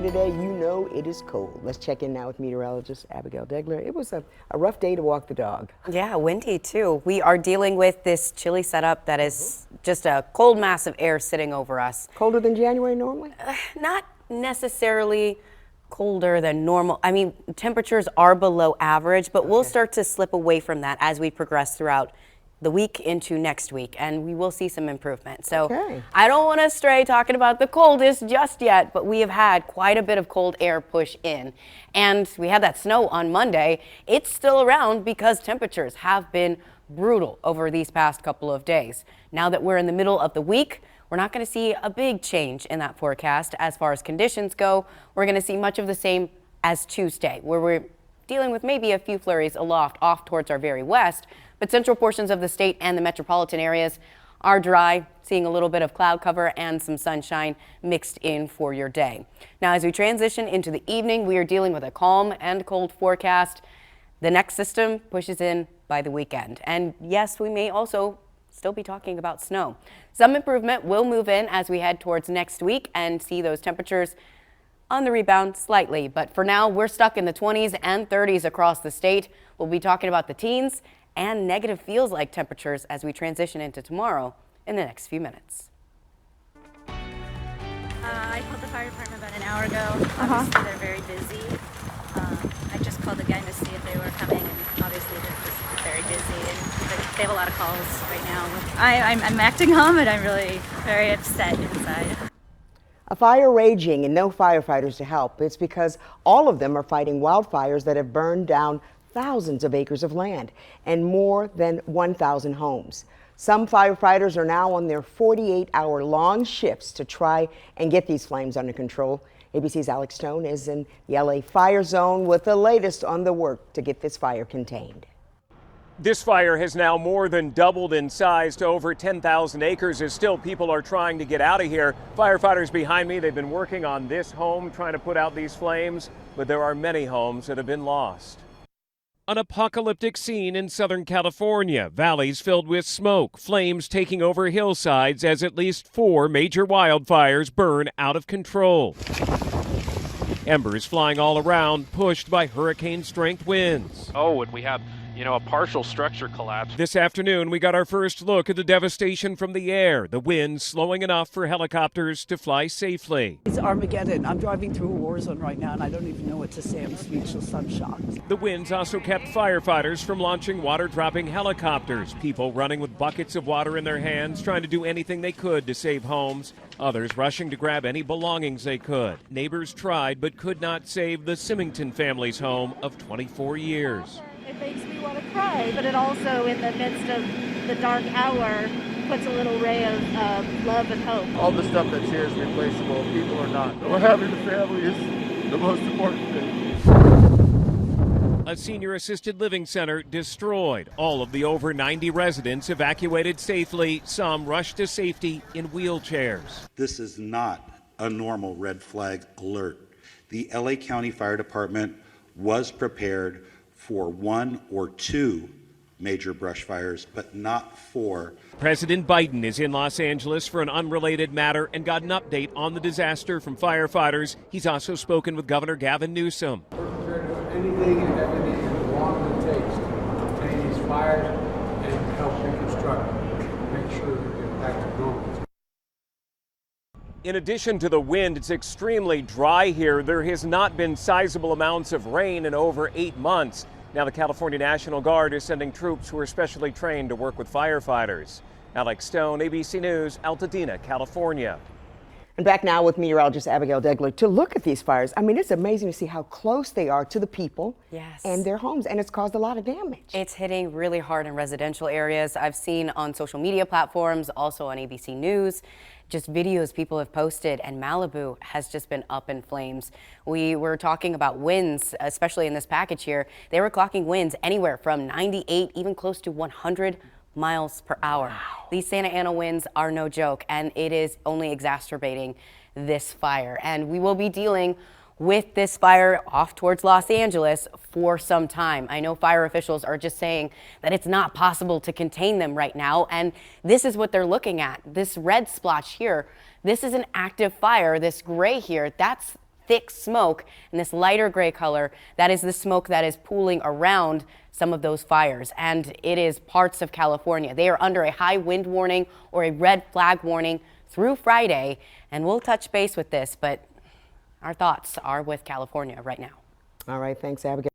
today, you know it is cold. Let's check in now with meteorologist Abigail Degler. It was a rough day to walk the dog. Yeah, windy too. We are dealing with this chilly setup that is just a cold mass of air sitting over us. Colder than January normally? Not necessarily colder than normal. I mean, temperatures are below average, but we'll start to slip away from that as we progress throughout the week into next week, and we will see some improvement. So I don't want to stray talking about the coldest just yet, but we have had quite a bit of cold air push in, and we had that snow on Monday. It's still around because temperatures have been brutal over these past couple of days. Now that we're in the middle of the week, we're not going to see a big change in that forecast as far as conditions go. We're going to see much of the same as Tuesday, where we're dealing with maybe a few flurries aloft off towards our very west, but central portions of the state and the metropolitan areas are dry, seeing a little bit of cloud cover and some sunshine mixed in for your day. Now, as we transition into the evening, we are dealing with a calm and cold forecast. The next system pushes in by the weekend. And yes, we may also still be talking about snow. Some improvement will move in as we head towards next week and see those temperatures on the rebound slightly. But for now, we're stuck in the 20s and 30s across the state. We'll be talking about the teens and negative feels like temperatures as we transition into tomorrow in the next few minutes. I called the fire department about an hour ago. Obviously they're very busy. I just called again to see if they were coming, and obviously they're just very busy and they have a lot of calls right now. I'm acting calm, but I'm really very upset inside. A fire raging and no firefighters to help. It's because all of them are fighting wildfires that have burned down thousands of acres of land and more than 1,000 homes. Some firefighters are now on their 48-hour long shifts to try and get these flames under control. ABC's Alex Stone is in the LA fire zone with the latest on the work to get this fire contained. This fire has now more than doubled in size to over 10,000 acres as still people are trying to get out of here. Firefighters behind me, they've been working on this home trying to put out these flames, but there are many homes that have been lost. An apocalyptic scene in Southern California. Valleys filled with smoke, flames taking over hillsides as at least 4 major wildfires burn out of control. Embers flying all around, pushed by hurricane-strength winds. Oh, and we had, a partial structure collapse. This afternoon, we got our first look at the devastation from the air, the winds slowing enough for helicopters to fly safely. It's Armageddon. I'm driving through a war zone right now, and I don't even know what to say. I'm speechless. I'm shocked. The winds also kept firefighters from launching water-dropping helicopters, people running with buckets of water in their hands, trying to do anything they could to save homes, others rushing to grab any belongings they could. Neighbors tried but could not save the Symington family's home of 24 years. It makes me want to cry, but it also, in the midst of the dark hour, puts a little ray of love and hope. All the stuff that's here is replaceable. People are not. What having a family is the most important thing. A senior assisted living center destroyed. All of the over 90 residents evacuated safely. Some rushed to safety in wheelchairs. This is not a normal red flag alert. The LA County Fire Department was prepared for 1 or 2 major brush fires, but not 4. President Biden is in Los Angeles for an unrelated matter and got an update on the disaster from firefighters. He's also spoken with Governor Gavin Newsom. We're prepared to do anything and everything as long as it takes to contain these fires and help reconstruct, make sure that we get back to normal. In addition to the wind, it's extremely dry here. There has not been sizable amounts of rain in over 8 months. Now the California National Guard is sending troops who are specially trained to work with firefighters. Alex Stone, ABC News, Altadena, California. And back now with meteorologist Abigail Degler to look at these fires. I mean, it's amazing to see how close they are to the people and their homes, and it's caused a lot of damage. It's hitting really hard in residential areas. I've seen on social media platforms, also on ABC News, just videos people have posted, and Malibu has just been up in flames. We were talking about winds, especially in this package here. They were clocking winds anywhere from 98, even close to 100 miles per hour. Wow. These Santa Ana winds are no joke, and it is only exacerbating this fire. And we will be dealing with this fire off towards Los Angeles for some time. I know fire officials are just saying that it's not possible to contain them right now, and this is what they're looking at. This red splotch here, this is an active fire. This gray here, that's thick smoke, and this lighter gray color, that is the smoke that is pooling around some of those fires, and it is parts of California. They are under a high wind warning or a red flag warning through Friday, and we'll touch base with this, but our thoughts are with California right now. All right, thanks, Abigail.